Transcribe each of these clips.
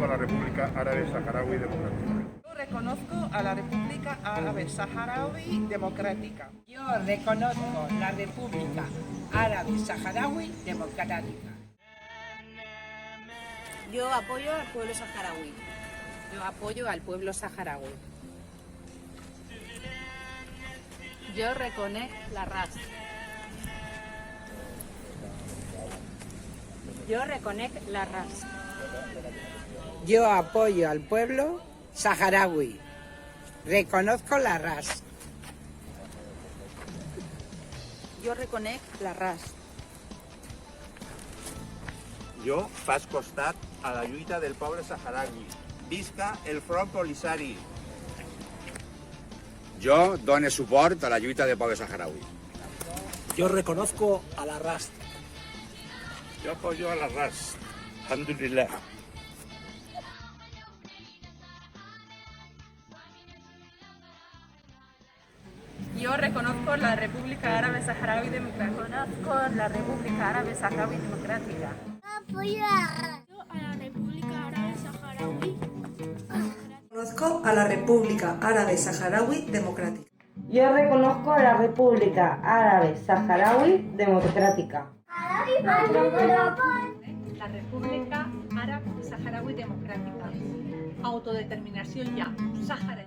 a la República Árabe Saharaui Democrática. Yo reconozco a la República Árabe Saharaui Democrática. Yo reconozco la República Árabe Saharaui Democrática. Yo apoyo al pueblo saharaui. Yo apoyo al pueblo saharaui. Yo reconec la raça. Yo reconec la raça. Yo apoyo al pueblo saharaui. Reconozco la raza. Jo reconec la raça. Jo faig costat a la lluita del poble saharaui. Visca el Front Polisari! Jo dono suport a la lluita del poble saharaui. Yo reconozco a la RAS. Jo apoyo a la RAS. Alhamdulillah. Yo reconozco la República Árabe Saharaui Democrática. Reconozco la República Árabe Saharaui Democrática. Apoyo a la República Árabe Saharaui. Reconozco a la República Árabe Saharaui Democrática. Yo reconozco a la República Árabe Saharaui Democrática. La República Árabe Saharaui Democrática. Autodeterminación ya. Sahara.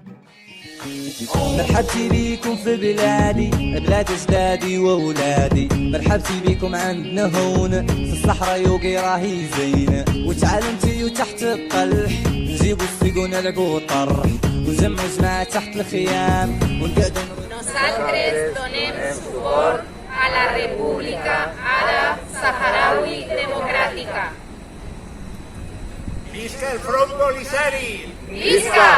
مرحبتي بيكم في بلادي بلاد اجدادي واولادي مرحبتي بيكم عندنا هون في الصحراء يوقي راهي زينه وتعلمتي وتحت الطلح نجيبو السيق ونلعبو طرح ونجمعو جماعة تحت الخيام ونقعدو Nosaltres donem suport a la República Àrab Saharaui Democràtica. Visca el Front Polisari! Visca!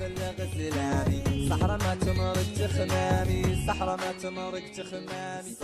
بلغت للامي صحراء ما تمرق تخمامي صحراء ما تمرق تخمامي